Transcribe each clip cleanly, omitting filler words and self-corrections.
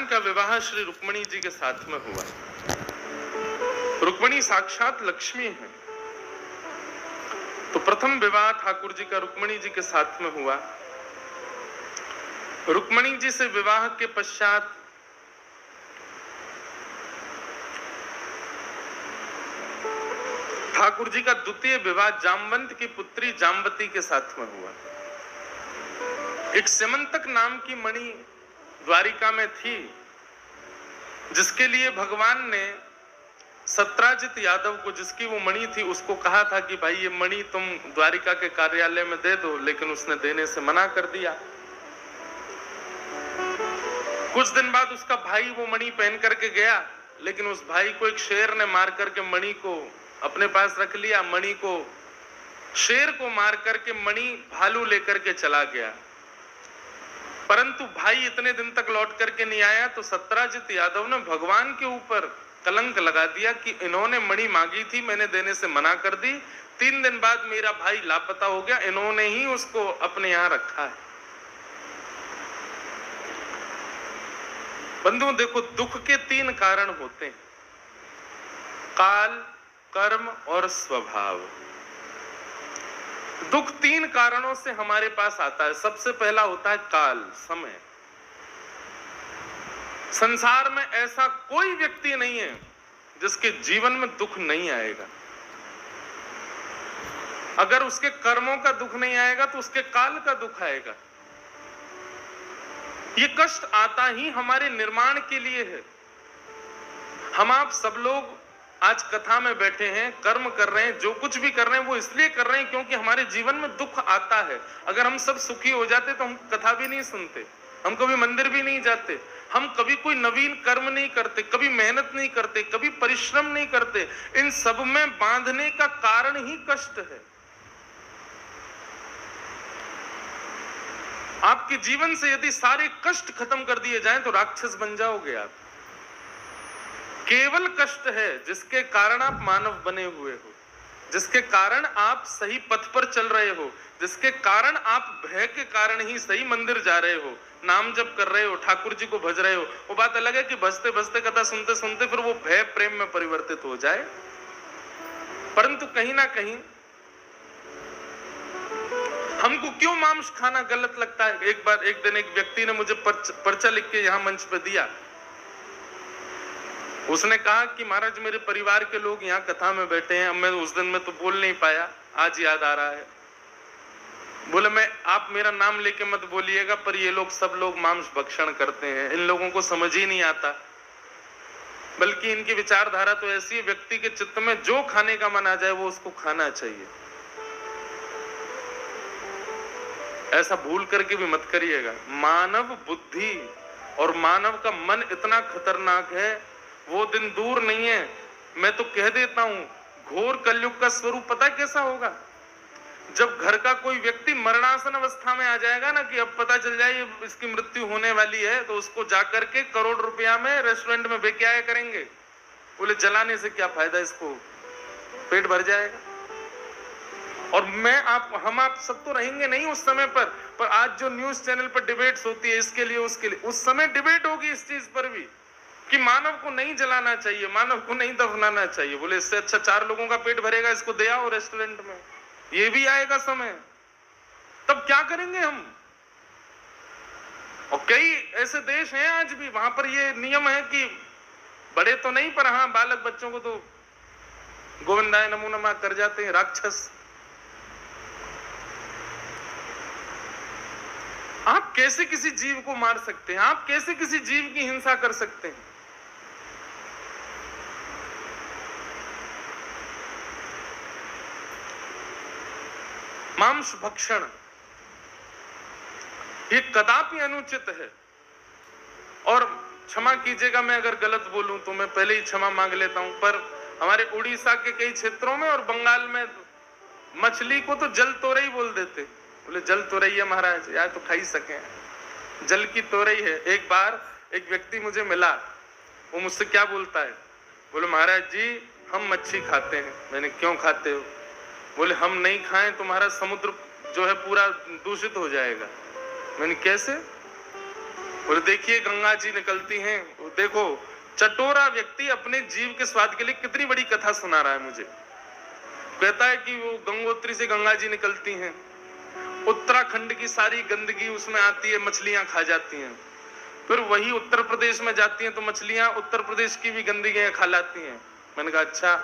भगवान का विवाह श्री रुक्मिणी जी के साथ में हुआ। रुक्मिणी साक्षात लक्ष्मी है, तो प्रथम विवाह ठाकुर जी का रुक्मिणी जी के साथ में हुआ। रुक्मिणी जी से विवाह के पश्चात ठाकुर जी का द्वितीय विवाह जामवंत की पुत्री जामवती के साथ में हुआ। एक सिमंतक नाम की मणि द्वारिका में थी, जिसके लिए भगवान ने सत्राजित यादव को, जिसकी वो मणि थी, उसको कहा था कि भाई ये मणि तुम द्वारिका के कार्यालय में दे दो, लेकिन उसने देने से मना कर दिया। कुछ दिन बाद उसका भाई वो मणि पहन करके गया, लेकिन उस भाई को एक शेर ने मार करके मणि को अपने पास रख लिया। मणि को, शेर को मार करके मणि भालू लेकर के चला गया, परंतु भाई इतने दिन तक लौट करके नहीं आया। तो सत्राजित यादव ने भगवान के ऊपर कलंक लगा दिया कि इन्होंने मणि मांगी थी, मैंने देने से मना कर दी। 3 दिन बाद मेरा भाई लापता हो गया, इन्होंने ही उसको अपने यहां रखा है। बंधुओं देखो, दुख के 3 कारण होते हैं, काल, कर्म और स्वभाव। दुख 3 कारणों से हमारे पास आता है। सबसे पहला होता है काल, समय। संसार में ऐसा कोई व्यक्ति नहीं है जिसके जीवन में दुख नहीं आएगा। अगर उसके कर्मों का दुख नहीं आएगा तो उसके काल का दुख आएगा। ये कष्ट आता ही हमारे निर्माण के लिए है। हम आप सब लोग आज कथा में बैठे हैं, कर्म कर रहे हैं, जो कुछ भी कर रहे हैं वो इसलिए कर रहे हैं क्योंकि हमारे जीवन में दुख आता है। अगर हम सब सुखी हो जाते तो हम कथा भी नहीं सुनते, हम कभी मंदिर भी नहीं जाते, हम कभी कोई नवीन कर्म नहीं करते, कभी मेहनत नहीं करते, कभी परिश्रम नहीं करते। इन सब में बांधने का कारण ही कष्ट है। आपके जीवन से यदि सारे कष्ट खत्म कर दिए जाएं तो राक्षस बन जाओगे आप। केवल कष्ट है जिसके कारण आप मानव बने हुए हो, जिसके कारण आप सही पथ पर चल रहे हो, जिसके कारण आप भय के कारण ही सही मंदिर जा रहे हो, नाम जप कर रहे हो, ठाकुर जी को भज रहे हो। वो बात अलग है कि भजते भजते कथा सुनते सुनते फिर वो भय प्रेम में परिवर्तित हो जाए। परंतु कहीं ना कहीं हमको क्यों मांस खाना गलत लगता है। एक दिन एक व्यक्ति ने मुझे पर्चा लिख के यहां मंच पे दिया। उसने कहा कि महाराज मेरे परिवार के लोग यहाँ कथा में बैठे हैं, अब मैं उस दिन में तो बोल नहीं पाया, आज याद आ रहा है। बोले मैं, आप मेरा नाम लेके मत बोलिएगा, पर ये लोग सब लोग मांस भक्षण करते हैं, इन लोगों को समझ ही नहीं आता, बल्कि इनकी विचारधारा तो ऐसी है, व्यक्ति के चित्त में जो खाने का मन आ जाए वो उसको खाना चाहिए। ऐसा भूल करके भी मत करिएगा। मानव बुद्धि और मानव का मन इतना खतरनाक है, वो दिन दूर नहीं है। मैं तो कह देता हूं, घोर कलयुग का स्वरूप पता कैसा होगा? जब घर का कोई व्यक्ति मरणासन अवस्था में आ जाएगा ना, कि अब पता चल जाए इसकी मृत्यु होने वाली है, तो उसको जाकर के करोड़ रुपया में रेस्टोरेंट में बेच आया करेंगे। बोले जलाने से क्या फायदा, इसको पेट भर जाएगा। और हम आप सब तो रहेंगे नहीं उस समय पर आज जो न्यूज चैनल पर डिबेट्स होती है इसके लिए उसके लिए, उस समय डिबेट होगी इस चीज पर भी कि मानव को नहीं जलाना चाहिए, मानव को नहीं दफनाना चाहिए। बोले इससे अच्छा 4 लोगों का पेट भरेगा, इसको दे आओ रेस्टोरेंट में। ये भी आएगा समय, तब क्या करेंगे हम? और कई ऐसे देश हैं आज भी, वहां पर ये नियम है कि बड़े तो नहीं, पर हाँ बालक बच्चों को तो गोविंदाय नमो नमः कर जाते हैं राक्षस। आप कैसे किसी जीव को मार सकते हैं? आप कैसे किसी जीव की हिंसा कर सकते हैं? मांस भक्षण ये कदापि अनुचित है। और क्षमा कीजिएगा मैं अगर गलत बोलूं तो मैं पहले ही क्षमा मांग लेता हूं, पर हमारे उड़ीसा के कई क्षेत्रों में और बंगाल में मछली को तो जल तोरई बोल देते। बोले जल तोरई है महाराज, यार तो खा ही सके, जल की तोरई है। एक बार एक व्यक्ति मुझे मिला, वो मुझसे क्या बोलता है, बोले महाराज जी हम मच्छी खाते हैं। मैंने क्यों खाते हो? बोले हम नहीं खाएं तो हमारा समुद्र जो है पूरा दूषित हो जाएगा। मैंने कैसे? और देखिए गंगा जी निकलती हैं, देखो चटोरा व्यक्ति अपने जीव के स्वाद के लिए कितनी बड़ी कथा सुना रहा है मुझे। कहता है कि वो गंगोत्री से गंगा जी निकलती हैं, उत्तराखंड की सारी गंदगी उसमें आती है, मछलियां खा जाती हैं। फिर वही उत्तर प्रदेश में जाती हैं तो मछलियां उत्तर प्रदेश की भी गंदगी खा लाती हैं। मैंने कहा अच्छा।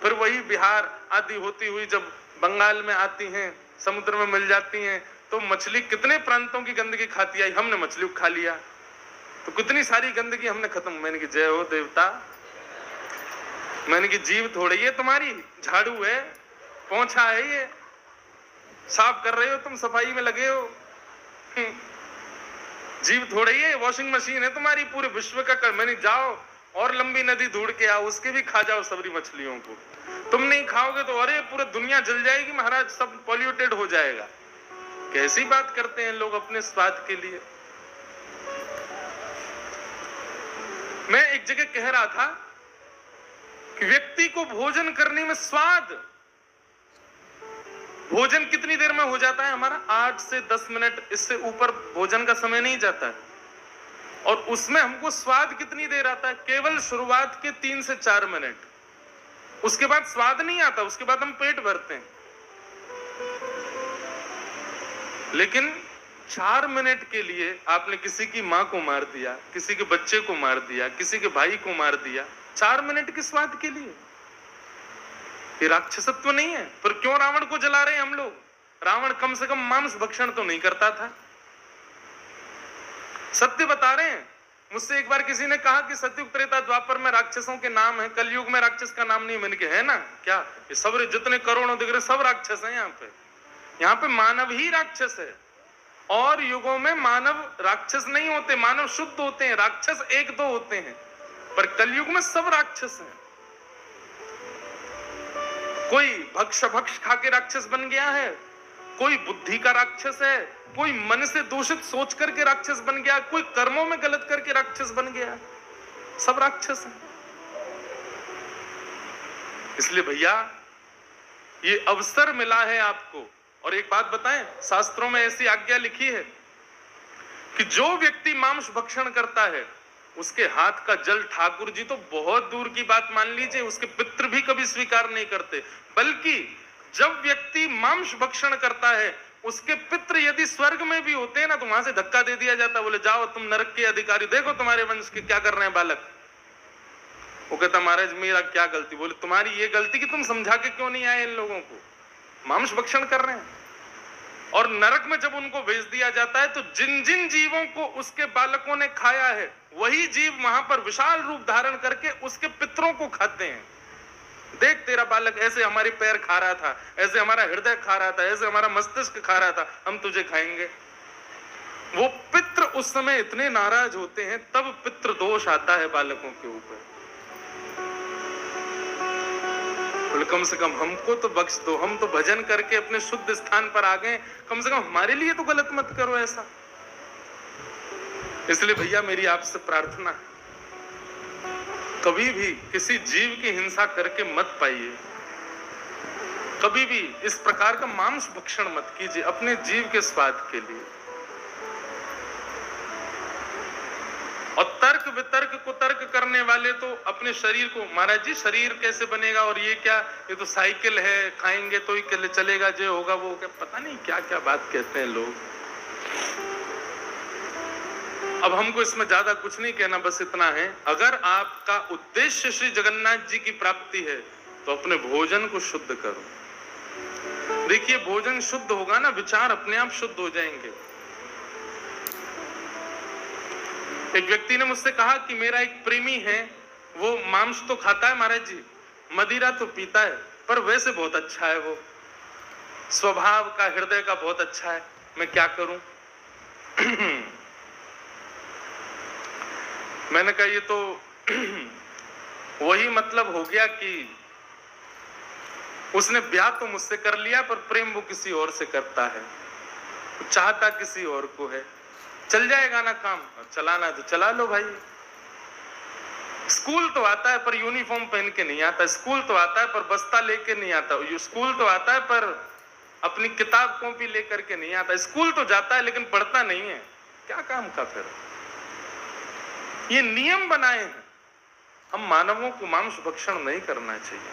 फिर वही बिहार आदि होती हुई जब बंगाल में आती हैं, समुद्र में मिल जाती हैं, तो मछली कितने प्रांतों की गंदगी खाती आई, हमने मछली खा लिया, तो कितनी सारी गंदगी हमने खत्म। मैंने कि जय हो देवता। मैंने कि जीव थोड़ी है तुम्हारी, झाड़ू है, पोंछा है, ये साफ कर रहे हो तुम, सफाई में लगे हो। जीव थोड़ा ही है, वॉशिंग मशीन है तुम्हारी पूरे विश्व का कर। मैंने जाओ और लंबी नदी ढूंढ के आओ, उसके भी खा जाओ सबरी मछलियों को। तुम नहीं खाओगे तो अरे पूरी दुनिया जल जाएगी महाराज, सब पॉल्यूटेड हो जाएगा। कैसी बात करते हैं लोग अपने स्वाद के लिए। मैं एक जगह कह रहा था कि व्यक्ति को भोजन करने में स्वाद, भोजन कितनी देर में हो जाता है हमारा, 8 से 10 मिनट, इससे ऊपर भोजन का समय नहीं जाता है। और उसमें हमको स्वाद कितनी देर आता है, केवल शुरुआत के 3 से 4 मिनट, उसके बाद स्वाद नहीं आता, उसके बाद हम पेट भरते हैं। लेकिन 4 मिनट के लिए आपने किसी की मां को मार दिया, किसी के बच्चे को मार दिया, किसी के भाई को मार दिया, 4 मिनट के स्वाद के लिए। ये राक्षसत्व नहीं है? पर क्यों रावण को जला रहे हैं हम लोग? रावण कम से कम मांस भक्षण तो नहीं करता था। सत्य बता रहे हैं। मुझसे एक बार किसी ने कहा कि सतयुग त्रेता द्वापर में राक्षसों के नाम है, कलयुग में राक्षस का नाम नहीं। मैंने कहा है ना, क्या ये सब जितने करोड़ों दिख रहे सब राक्षस हैं यहाँ पे मानव ही राक्षस है। और युगों में मानव राक्षस नहीं होते, मानव शुद्ध होते हैं, राक्षस 1-2 होते हैं, पर कलयुग में सब राक्षस हैं। कोई भक्ष खा के राक्षस बन गया है, कोई बुद्धि का राक्षस है, कोई मन से दूषित सोच करके राक्षस बन गया, कोई कर्मों में गलत करके राक्षस बन गया, सब राक्षस हैं। इसलिए भैया ये अवसर मिला है आपको। और एक बात बताएं, शास्त्रों में ऐसी आज्ञा लिखी है कि जो व्यक्ति मांस भक्षण करता है उसके हाथ का जल ठाकुर जी तो बहुत दूर की बात मान लीजिए, उसके पितृ भी कभी स्वीकार नहीं करते। बल्कि जब व्यक्ति मांस भक्षण करता है उसके पितृ यदि स्वर्ग में भी होते हैं ना, तो वहां से धक्का दे दिया जाता, बोले जाओ तुम नरक के अधिकारी, देखो तुम्हारे वंश के क्या कर रहे हैं बालक। वो कहता महाराज मेरा क्या गलती? बोले तुम्हारी ये गलती कि तुम समझा के क्यों नहीं आए इन लोगों को, मांस भक्षण कर रहे हैं। और नरक में जब उनको भेज दिया जाता है तो जिन जिन जीवों को उसके बालकों ने खाया है वही जीव वहां पर विशाल रूप धारण करके उसके पितरों को खाते हैं। देख तेरा बालक ऐसे हमारे पैर खा रहा था, ऐसे हमारा हृदय खा रहा था, ऐसे हमारा मस्तिष्क खा रहा था, हम तुझे खाएंगे। वो पितृ उस समय इतने नाराज होते हैं, तब पितृ दोष आता है बालकों के ऊपर। कम से कम हमको तो बख्श दो, हम तो भजन करके अपने शुद्ध स्थान पर आ गए, कम से कम हमारे लिए तो गलत मत करो ऐसा। इसलिए भैया मेरी आपसे प्रार्थना है, कभी भी किसी जीव की हिंसा करके मत पाइए, कभी भी इस प्रकार का मांस भक्षण मत कीजिए अपने जीव के स्वाद के लिए। और तर्क वितर्क कुतर्क करने वाले तो अपने शरीर को, महाराज जी शरीर कैसे बनेगा और ये क्या, ये तो साइकिल है, खाएंगे तो ही चलेगा, जो होगा वो होगा, पता नहीं क्या क्या बात कहते हैं लोग। अब हमको इसमें ज्यादा कुछ नहीं कहना, बस इतना है, अगर आपका उद्देश्य श्री जगन्नाथ जी की प्राप्ति है तो अपने भोजन को शुद्ध करो। देखिए भोजन शुद्ध होगा ना, विचार अपने आप शुद्ध हो जाएंगे। एक व्यक्ति ने मुझसे कहा कि मेरा एक प्रेमी है, वो मांस तो खाता है महाराज जी, मदिरा तो पीता है, पर वैसे बहुत अच्छा है, वो स्वभाव का हृदय का बहुत अच्छा है, मैं क्या करूं? मैंने कहा ये तो वही मतलब हो गया कि उसने ब्याह तो मुझसे कर लिया पर प्रेम वो किसी और से करता है, चाहता किसी और को है। चल जाएगा ना काम, चलाना तो चला लो भाई। स्कूल तो आता है पर यूनिफॉर्म पहन के नहीं आता, स्कूल तो आता है पर बस्ता लेके नहीं आता, स्कूल तो आता है पर अपनी किताब कॉपी लेकर के नहीं आता, स्कूल तो जाता है लेकिन पढ़ता नहीं है, क्या काम का फिर? ये नियम बनाए हैं। हम मानवों को मांस भक्षण नहीं करना चाहिए।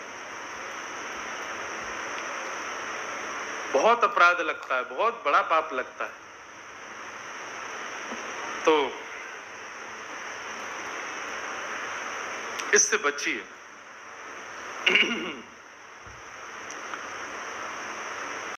बहुत अपराध लगता है, बहुत बड़ा पाप लगता है। तो इससे बचिए।